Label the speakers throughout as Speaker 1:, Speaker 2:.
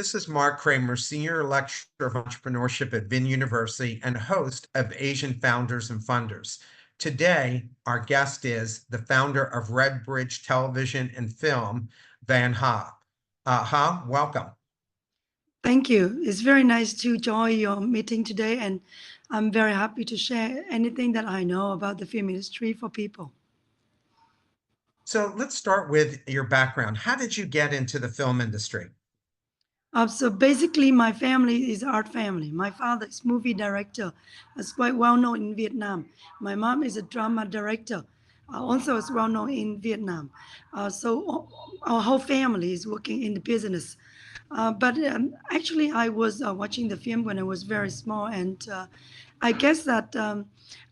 Speaker 1: This is Marc Kramer, Senior Lecturer of Entrepreneurship at VinUniversity and host of Asian Founders and Funders. Today, our guest is the founder of Redbridge Television and Film, Van Ha. Ha, welcome.
Speaker 2: Thank you. It's very nice to join your meeting today, and I'm very happy to share anything that I know about the film industry for people.
Speaker 1: So let's start with your background. How did you get into the film industry?
Speaker 2: So basically, my family is art family. My father is movie director, is quite well known in Vietnam. My mom is a drama director, also is well known in Vietnam. So our whole family is working in the business. But actually, I was watching the film when I was very small, and I guess that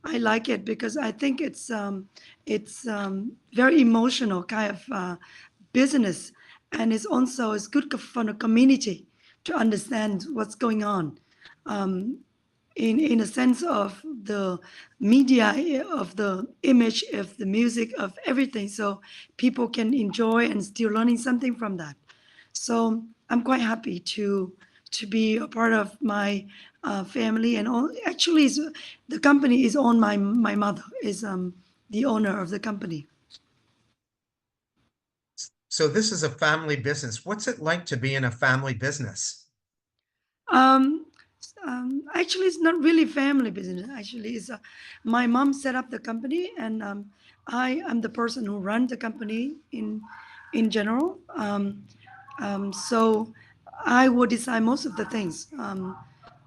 Speaker 2: I like it because I think it's very emotional kind of business, and it's good for the community to understand what's going on. In a sense of the media, of the image, of the music, of everything, so people can enjoy and still learning something from that. So I'm quite happy to be a part of my family, and actually, the company is owned. My mother is the owner of the company.
Speaker 1: So this is a family business. What's it like to be in a family business?
Speaker 2: Actually, it's not really family business. Actually, it's my mom set up the company, and I am the person who runs the company in general. So I would decide most of the things.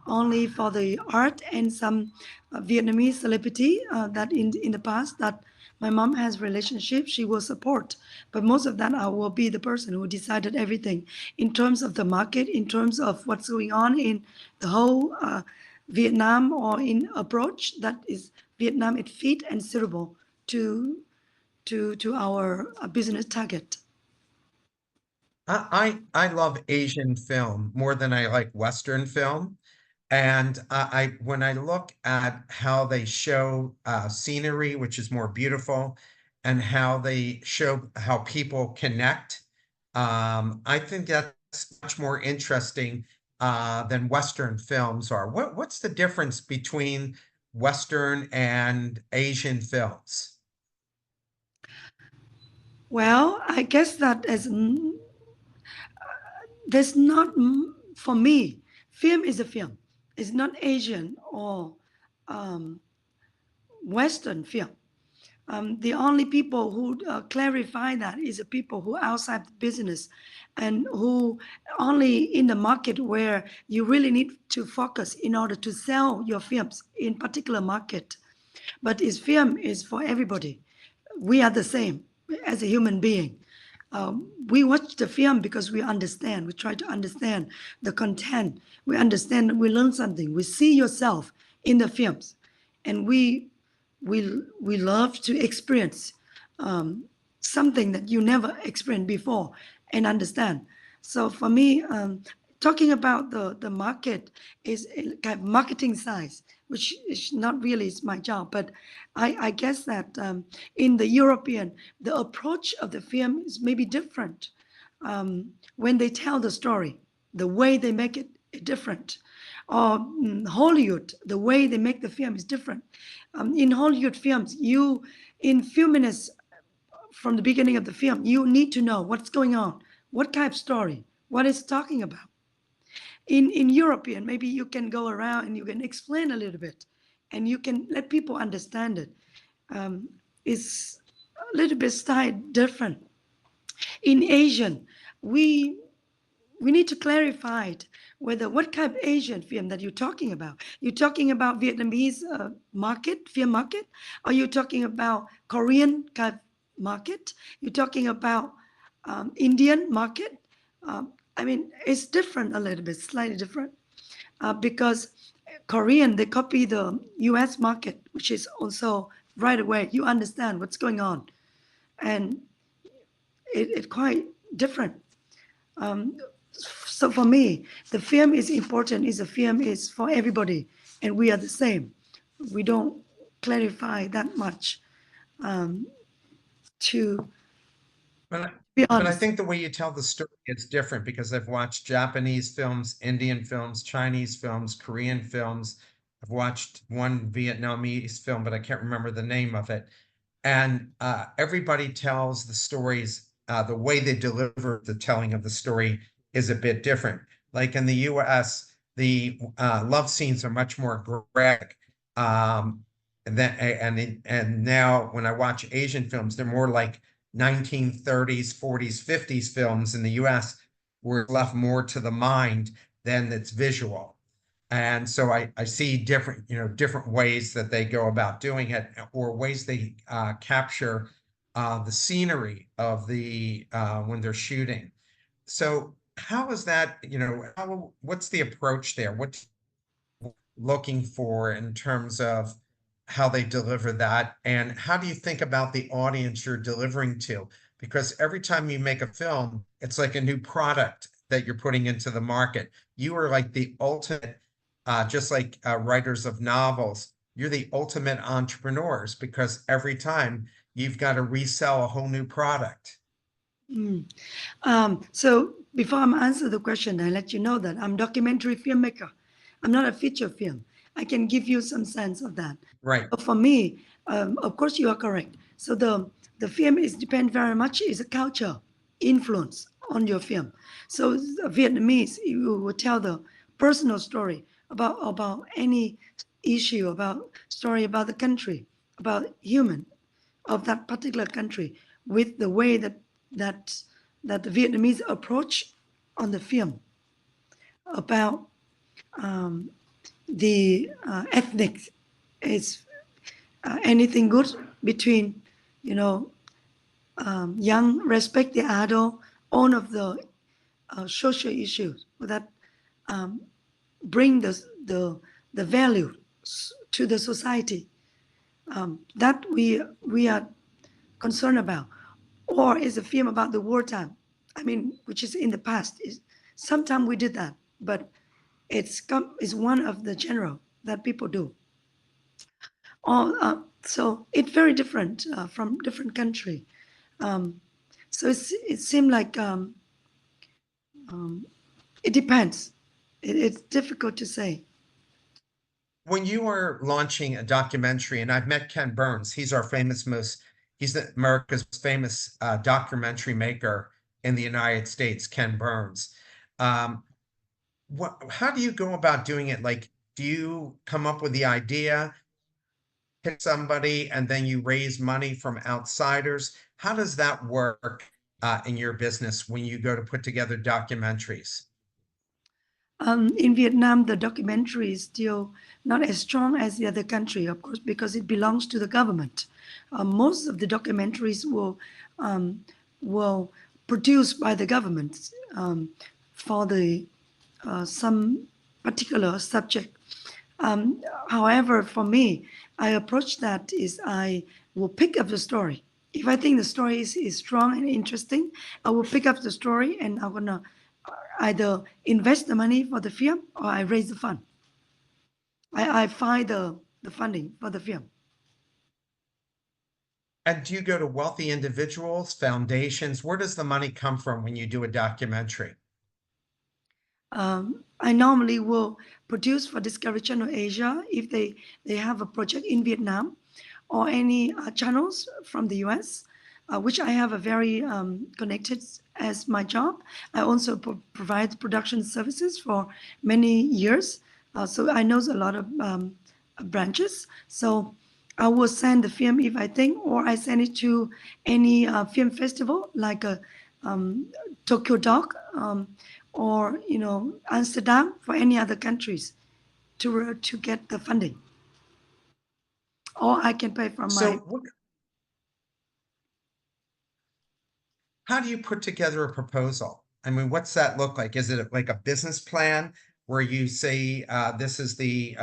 Speaker 2: Only for the art and some Vietnamese celebrity that in the past that my mom has relationship, she will support. But most of that I will be the person who decided everything in terms of the market, in terms of what's going on in the whole Vietnam or in approach that is Vietnam, it fit and suitable to our business target.
Speaker 1: I love Asian film more than I like Western film. And when I look at how they show scenery, which is more beautiful, and how they show how people connect, I think that's much more interesting than Western films are. What's the difference between Western and Asian films?
Speaker 2: Well, I guess that there's not, for me, film is a film. It's not Asian or Western film. The only people who clarify that is the people who are outside the business and who only in the market where you really need to focus in order to sell your films in particular market. But this film is for everybody. We are the same as a human being. We watch the film because we understand. We try to understand the content. We understand. We learn something. We see yourself in the films, and we love to experience something that you never experienced before and understand. So for me, talking about the market is a kind of marketing size, which is not really is my job, but I guess that in the European, the approach of the film is maybe different. When they tell the story, the way they make it different. Or Hollywood, the way they make the film is different. In Hollywood films, in few minutes from the beginning of the film, you need to know what's going on, what kind of story, what it's talking about. In European, maybe you can go around and you can explain a little bit, and you can let people understand it. It's a little bit style different. In Asian, we need to clarify whether what kind of Asian film that you're talking about. You're talking about Vietnamese market, film market? Are you talking about Korean kind of market? You're talking about Indian market? I mean, it's different a little bit, slightly different, because Korean, they copy the US market, which is also right away, you understand what's going on. And it's quite different. So for me, the film is important. The film is for everybody, and we are the same. We don't clarify that much to
Speaker 1: But,
Speaker 2: be
Speaker 1: but I
Speaker 2: honest.
Speaker 1: think the way you tell the story is different because I've watched Japanese films, Indian films, Chinese films, Korean films. I've watched one Vietnamese film, but I can't remember the name of it. And everybody tells the stories, the way they deliver the telling of the story is a bit different. Like in the US, the love scenes are much more graphic. And now when I watch Asian films, they're more like 1930s, 40s, 50s films in the US, where it's left more to the mind than it's visual. And so I see different, different ways that they go about doing it, or ways they capture the scenery of the when they're shooting. So how is that, what's the approach there? What looking for in terms of how they deliver that? And how do you think about the audience you're delivering to? Because every time you make a film, it's like a new product that you're putting into the market. You are like the ultimate, just like writers of novels, you're the ultimate entrepreneurs because every time you've got to resell a whole new product.
Speaker 2: Mm. So before I answer the question, I let you know that I'm documentary filmmaker. I'm not a feature film. I can give you some sense of that.
Speaker 1: Right.
Speaker 2: But for me, of course, you are correct. So the film is depend very much is a culture influence on your film. So Vietnamese, you will tell the personal story about any issue, about story about the country, about human of that particular country, with the way that that the Vietnamese approach on the film about the ethnic is anything good between, you know, young respect the adult, all of the social issues that bring the value to the society that we are concerned about, or is a film about the wartime. I mean, which is in the past. Sometimes we did that, but it's one of the genre that people do. So it's very different from different country. Um, so it seemed like it depends. It's difficult to say.
Speaker 1: When you are launching a documentary, and I've met Ken Burns, he's America's famous documentary maker in the United States, Ken Burns. Um, how do you go about doing it? Like, do you come up with the idea, pick somebody, and then you raise money from outsiders? How does that work in your business when you go to put together documentaries?
Speaker 2: In Vietnam, the documentary is still not as strong as the other country, of course, because it belongs to the government. Most of the documentaries will produced by the government for the some particular subject. However, for me, I approach that is I will pick up the story. If I think the story is strong and interesting, I will pick up the story and I'm gonna either invest the money for the film or I raise the fund. I find the funding for the film.
Speaker 1: And do you go to wealthy individuals, foundations? Where does the money come from when you do a documentary?
Speaker 2: I normally will produce for Discovery Channel Asia if they have a project in Vietnam, or any channels from the US, which I have a very connected as my job. I also provide production services for many years. So I know a lot of branches. So I will send the film if I think, or I send it to any film festival like a Tokyo Doc, or Amsterdam, for any other countries to get the funding, or I can pay from
Speaker 1: So
Speaker 2: my.
Speaker 1: how do you put together a proposal? I mean, what's that look like? Is it like a business plan where you say, this is the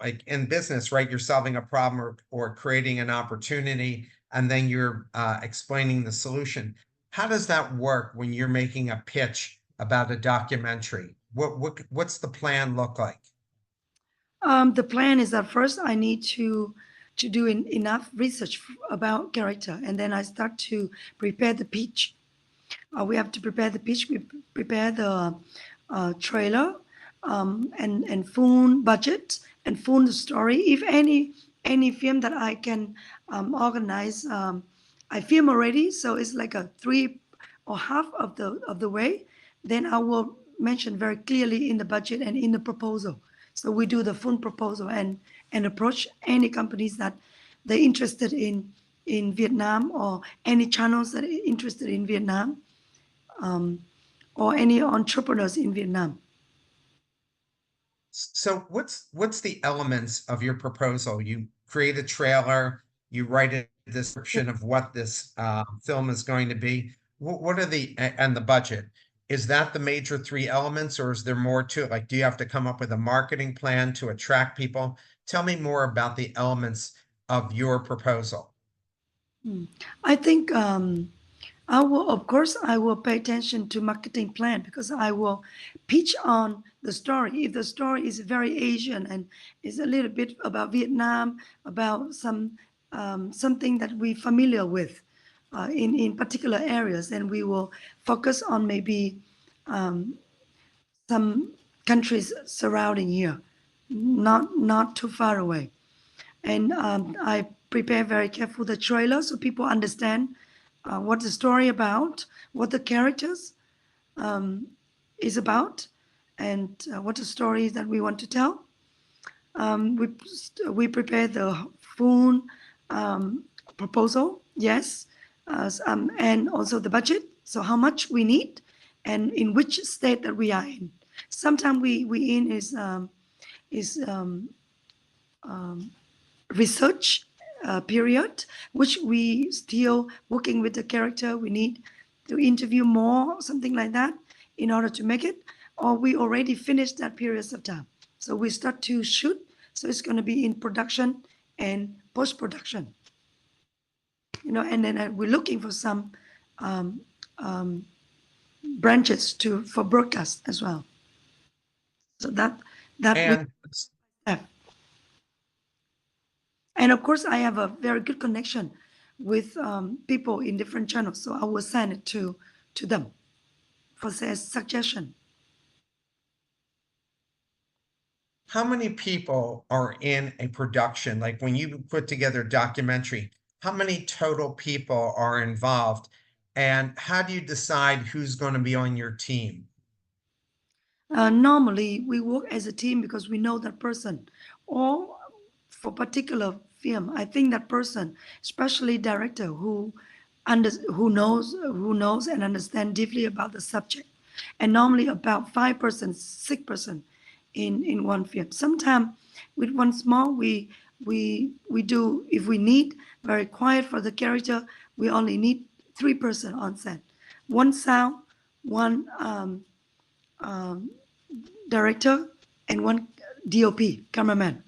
Speaker 1: like in business, right? You're solving a problem or creating an opportunity, and then you're explaining the solution. How does that work when you're making a pitch about a documentary? What's the plan look like?
Speaker 2: The plan is that first I need to to do enough research about character, and then I start to prepare the pitch. We have to prepare the pitch, we prepare the trailer, and full budget and full story. If any film that I can organize, I film already, so it's like a three or half of the way. Then I will mention very clearly in the budget and in the proposal. So we do the full proposal and approach any companies that they're interested in Vietnam, or any channels that are interested in Vietnam, or any entrepreneurs in Vietnam.
Speaker 1: So what's the elements of your proposal? You create a trailer, you write a description of what this film is going to be. What are and the budget? Is that the major three elements, or is there more to it? Like, do you have to come up with a marketing plan to attract people? Tell me more about the elements of your proposal.
Speaker 2: I think I will, of course, I will pay attention to marketing plan, because I will pitch on the story. If the story is very Asian and is a little bit about Vietnam, about something that we familiar with in particular areas, then we will focus on maybe some countries surrounding here, not too far away. And I prepare very careful the trailer so people understand what the story about, what the characters is about, and what the story that we want to tell. We prepare the full proposal, yes, and also the budget. So how much we need, and in which state that we are in. Sometimes we in is research period, which we still working with the character. We need to interview more, something like that, in order to make it. Or we already finished that period of time, so we start to shoot. So it's going to be in production and post-production, and then we're looking for some branches for broadcast as well. So that
Speaker 1: And
Speaker 2: and of course, I have a very good connection with people in different channels, so I will send it to them for their suggestion.
Speaker 1: how many people are in a production? Like, when you put together a documentary, how many total people are involved? And how do you decide who's going to be on your team?
Speaker 2: Normally, we work as a team because we know that person, or for particular film, I think that person, especially director who knows and understand deeply about the subject, and normally about 5%, 6% in one film. Sometimes with one small, we do, if we need very quiet for the character, we only need 3% on set, one sound, one director, and one DOP, cameraman.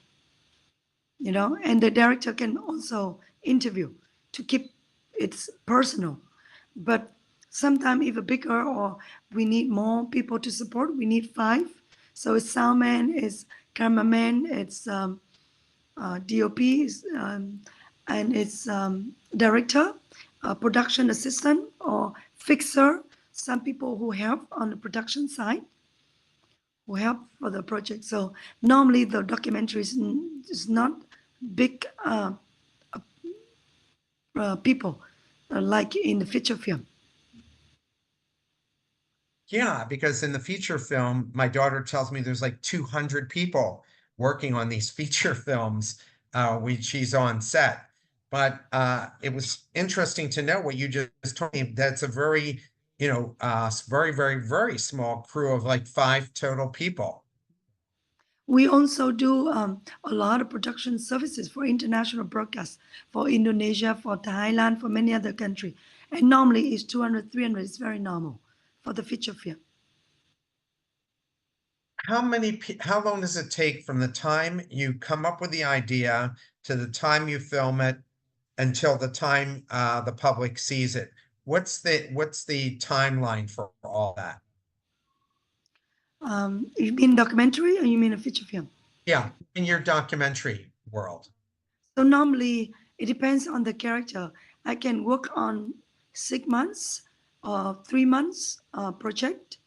Speaker 2: And the director can also interview to keep it personal. But sometimes if a bigger, or we need more people to support, we need 5. So it's soundman, it's cameraman, it's DOP, and it's director, production assistant, or fixer. Some people who help on the production side, who help for the project. So normally the documentary is not big people like in the feature film.
Speaker 1: Yeah, because in the feature film, my daughter tells me there's like 200 people working on these feature films when she's on set. But it was interesting to know what you just told me. That's a very, very, very, very small crew of like 5 total people.
Speaker 2: We also do a lot of production services for international broadcasts, for Indonesia, for Thailand, for many other countries. And normally it's 200, 300. It's very normal for the feature film.
Speaker 1: How long does it take from the time you come up with the idea to the time you film it until the time the public sees it? What's the timeline for all that?
Speaker 2: You mean documentary, or you mean a feature film?
Speaker 1: Yeah, in your documentary world.
Speaker 2: So normally it depends on the character. I can work on 6 months or 3 months project.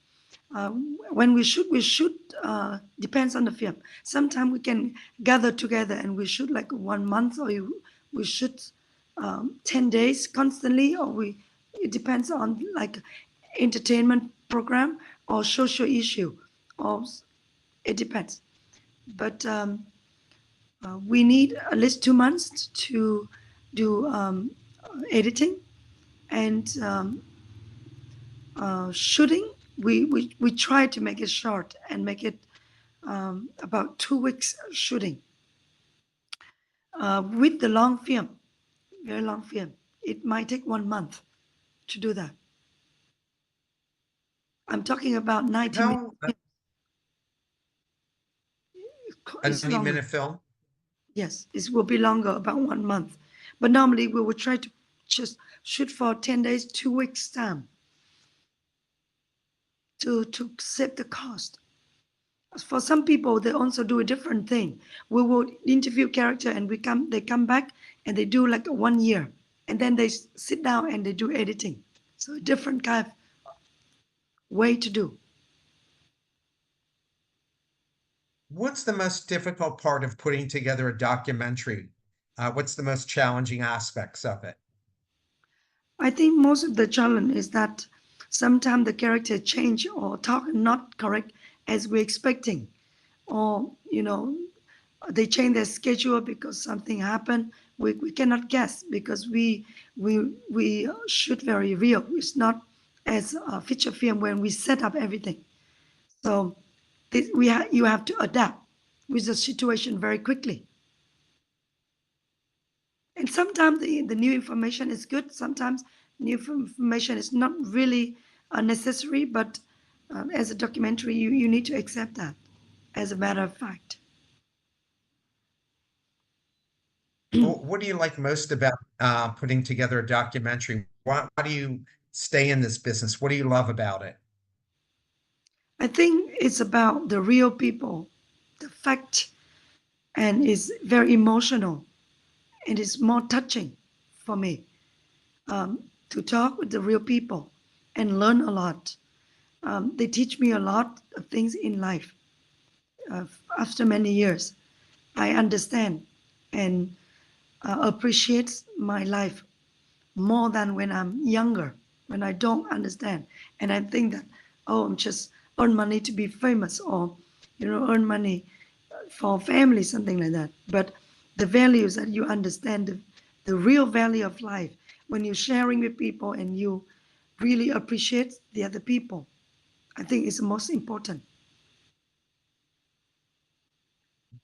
Speaker 2: Uh, when we shoot depends on the film. Sometimes we can gather together and we shoot like 1 month, or we shoot 10 days constantly, or it depends on like entertainment program or social issue, or it depends. But we need at least 2 months to do editing and shooting. We try to make it short and make it about 2 weeks shooting. With the long film, very long film, it might take 1 month to do that. I'm talking about 90 minutes.
Speaker 1: How a
Speaker 2: It's longer.
Speaker 1: 90-minute film?
Speaker 2: Yes, it will be longer, about 1 month. But normally we will try to just shoot for 10 days, 2 weeks time to save the cost. For some people, they also do a different thing. We will interview character and they come back and they do like 1 year. And then they sit down and they do editing. So a different kind of way to do.
Speaker 1: What's the most difficult part of putting together a documentary? What's the most challenging aspects of it?
Speaker 2: I think most of the challenge is that sometimes the character change or talk not correct as we're expecting, or they change their schedule because something happened. We cannot guess because we shoot very real. It's not as a feature film when we set up everything. So you have to adapt with the situation very quickly. And sometimes the new information is good. Sometimes new information is not really necessary, but as a documentary, you need to accept that as a matter of fact.
Speaker 1: What do you like most about putting together a documentary? Why do you stay in this business? What do you love about it?
Speaker 2: I think it's about the real people, the fact, and it's very emotional and it's more touching for me to talk with the real people and learn a lot. They teach me a lot of things in life. After many years, I understand and appreciate my life more than when I'm younger, when I don't understand. And I think that, oh, I'm just earn money to be famous, or, earn money for family, something like that. But the values that you understand, the real value of life, when you're sharing with people and you really appreciate the other people, I think it's the most important.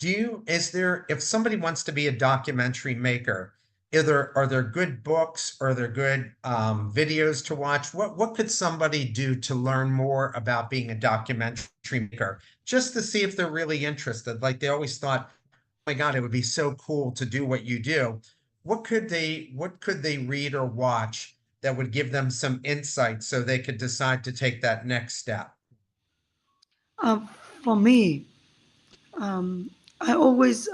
Speaker 1: If somebody wants to be a documentary maker, are there good books? Are there good videos to watch? What could somebody do to learn more about being a documentary maker? Just to see if they're really interested. Like they always thought, oh my God, it would be so cool to do what you do. What could they read or watch that would give them some insight so they could decide to take that next step?
Speaker 2: Uh, for me, I always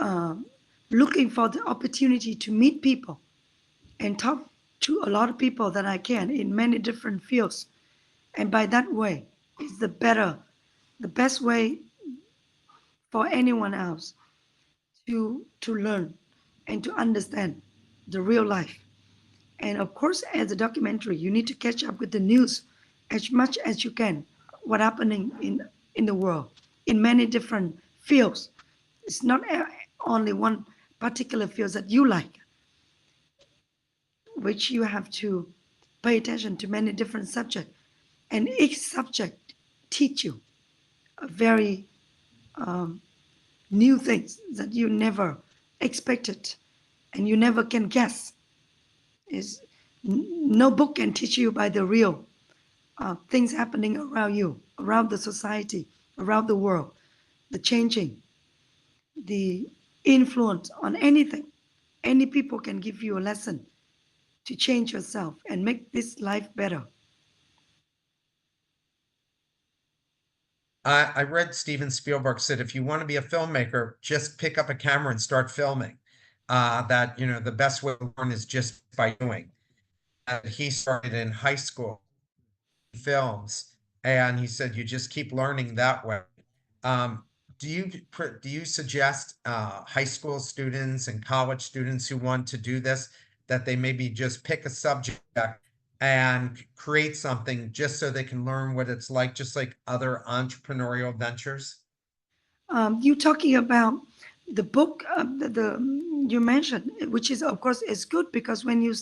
Speaker 2: looking for the opportunity to meet people and talk to a lot of people that I can in many different fields. And by that way, it's the best way for anyone else to learn and to understand the real life. And of course, as a documentary, you need to catch up with the news as much as you can, what happening in the world, in many different fields. It's not only one particular field that you like, which you have to pay attention to many different subjects. And each subject teach you a very new things that you never expected and you never can guess. Is no book can teach you by the real things happening around you, around the society, around the world, the changing, the influence on anything. Any people can give you a lesson to change yourself and make this life better.
Speaker 1: I read Steven Spielberg said, if you want to be a filmmaker, just pick up a camera and start filming. that, you know, the best way to learn is just by doing. And he started in high school films, and he said you just keep learning that way. Um, do you suggest high school students and college students who want to do this that they maybe just pick a subject and create something just so they can learn what it's like, just like other entrepreneurial ventures?
Speaker 2: You talking about the book you mentioned, which is of course is good because when you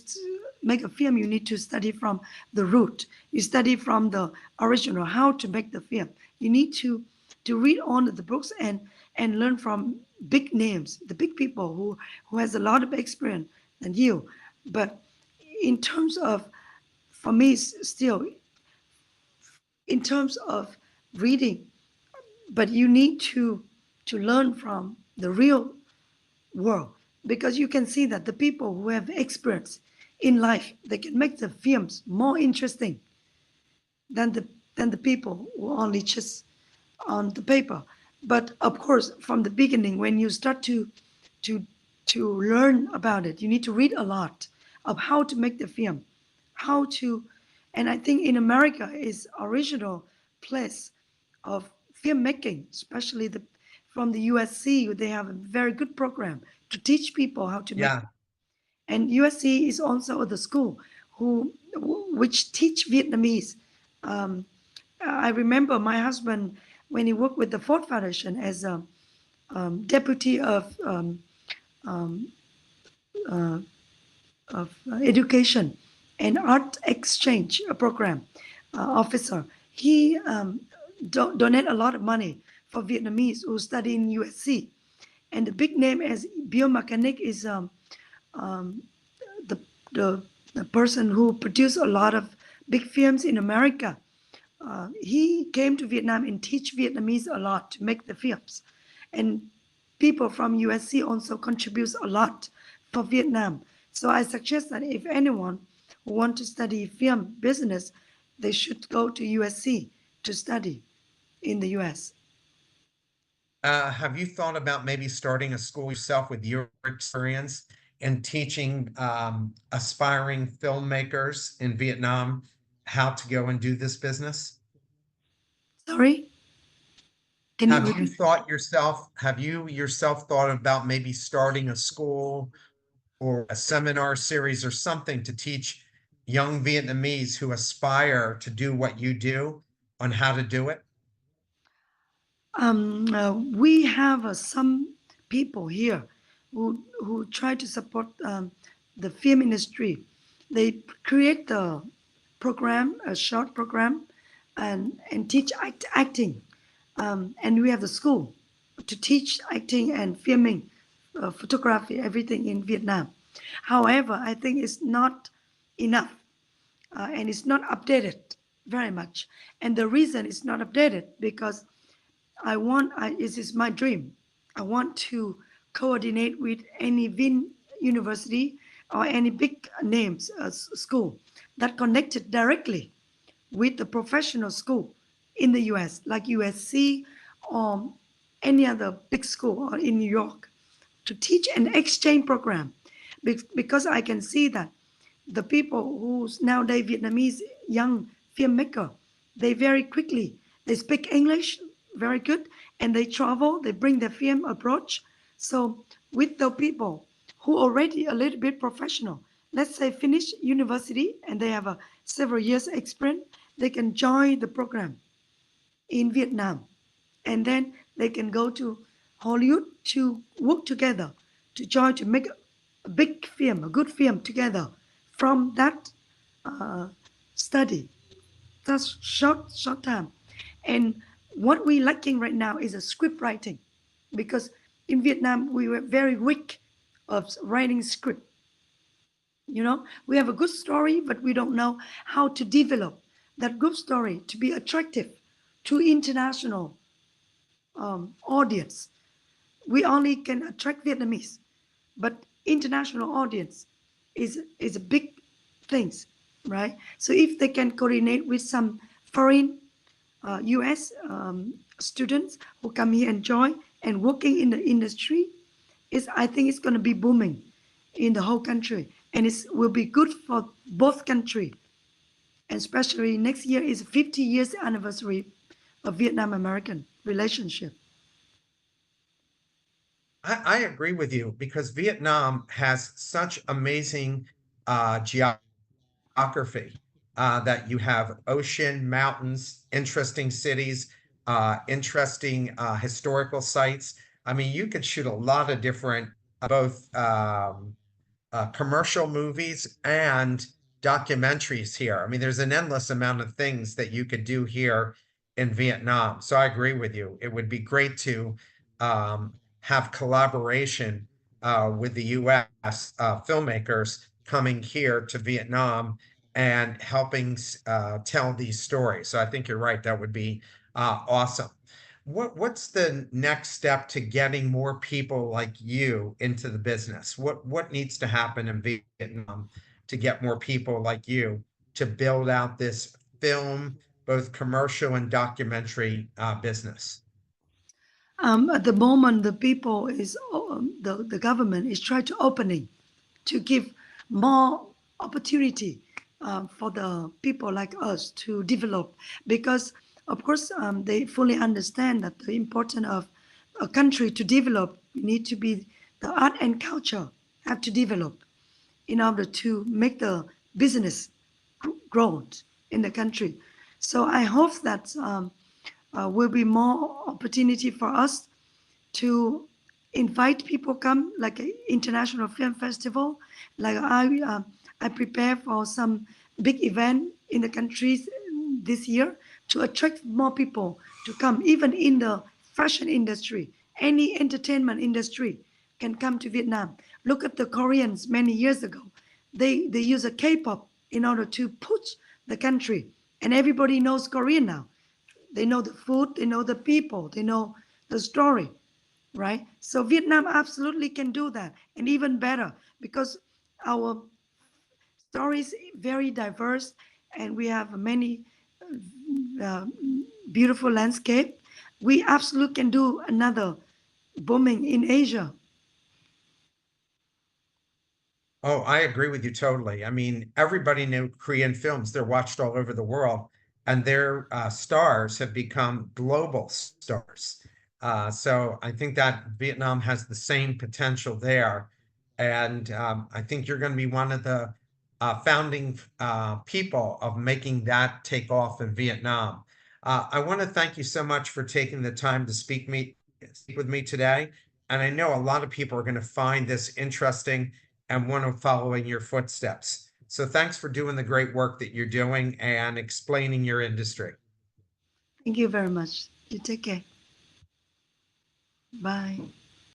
Speaker 2: make a film, you need to study from the root. You study from the original how to make the film. You need to read all of the books and learn from big names, the big people who has a lot of experience than you. But in terms of, for me, still in terms of reading, but you need to learn from the real world because you can see that the people who have experience in life, they can make the films more interesting than the people who only just on the paper. But of course, from the beginning, when you start to to learn about it, you need to read a lot of how to make the film, how to, and I think in America is original place of filmmaking, especially the from the USC. They have a very good program to teach people how to make.
Speaker 1: Yeah.
Speaker 2: And USC is also the school which teach Vietnamese. Um, I remember my husband when he worked with the Ford Foundation as a deputy uh, of education and art exchange program officer. He donate a lot of money for Vietnamese who study in USC. And the big name as biomechanic is um, the, the, the person who produced a lot of big films in America. He came to Vietnam and teach Vietnamese a lot to make the films. And people from USC also contributes a lot for Vietnam. So I suggest that if anyone who want to study film business, they should go to USC to study in the US.
Speaker 1: Have you thought about maybe starting a school yourself with your experience in teaching aspiring filmmakers in Vietnam how to go and do this business?
Speaker 2: Sorry, can you repeat?
Speaker 1: Have you yourself thought about maybe starting a school or a seminar series or something to teach young Vietnamese who aspire to do what you do on how to do it?
Speaker 2: We have some people here who try to support the film industry. They create the program, a short program, and teach acting. And we have the school to teach acting and filming, photography, everything in Vietnam. However, I think it's not enough and it's not updated very much. And the reason it's not updated because this is my dream. I want to coordinate with any VinUniversity or any big names school that connected directly with the professional school in the US, like USC or any other big school or in New York, to teach an exchange program. Because I can see that the people who's nowadays Vietnamese young filmmaker, they very quickly, they speak English very good and they travel, they bring their film approach. So with the people who already a little bit professional, let's say finish university and they have a several years experience, they can join the program in Vietnam and then they can go to Hollywood to work together to join to make a big film, a good film together from that uh, study. That's short time. And what we're lacking right now is a script writing because in Vietnam we were very weak of writing script. You know, we have a good story, but we don't know how to develop that good story to be attractive to international audience. We only can attract Vietnamese, but international audience is a big things, right? So if they can coordinate with some foreign US students who come here and join and working in the industry, I think it's going to be booming in the whole country, and it will be good for both countries. And especially next year is 50 years anniversary of Vietnam American relationship.
Speaker 1: I agree with you because Vietnam has such amazing geography that you have ocean, mountains, interesting cities, interesting historical sites. I mean, you could shoot a lot of different both commercial movies and documentaries here. I mean, there's an endless amount of things that you could do here in Vietnam. So I agree with you. It would be great to have collaboration with the US filmmakers coming here to Vietnam and helping tell these stories. So I think you're right. That would be awesome. What's the next step to getting more people like you into the business? What needs to happen in Vietnam to get more people like you to build out this film, both commercial and documentary business?
Speaker 2: At the moment, the people is the government is trying to opening to give more opportunity for the people like us to develop, because of course they fully understand that the importance of a country to develop need to be the art and culture have to develop in order to make the business grow in the country. So I hope that will be more opportunity for us to invite people come like an international film festival. Like I prepare for some big event in the countries this year to attract more people to come. Even in the fashion industry, any entertainment industry can come to Vietnam. Look at the Koreans many years ago. They use a K-pop in order to push the country, and everybody knows Korean now. They know the food, they know the people, they know the story, right? So Vietnam absolutely can do that, and even better because our story is very diverse, and we have many uh, beautiful landscape. We absolutely can do another booming in Asia.
Speaker 1: Oh, I agree with you totally. I mean, everybody knew Korean films. They're watched all over the world, and their stars have become global stars. So I think that Vietnam has the same potential there. And I think you're going to be one of the founding people of making that take off in Vietnam. I want to thank you so much for taking the time to speak with me today. And I know a lot of people are going to find this interesting and want to follow in your footsteps. So thanks for doing the great work that you're doing and explaining your industry.
Speaker 2: Thank you very much. You take care. Bye.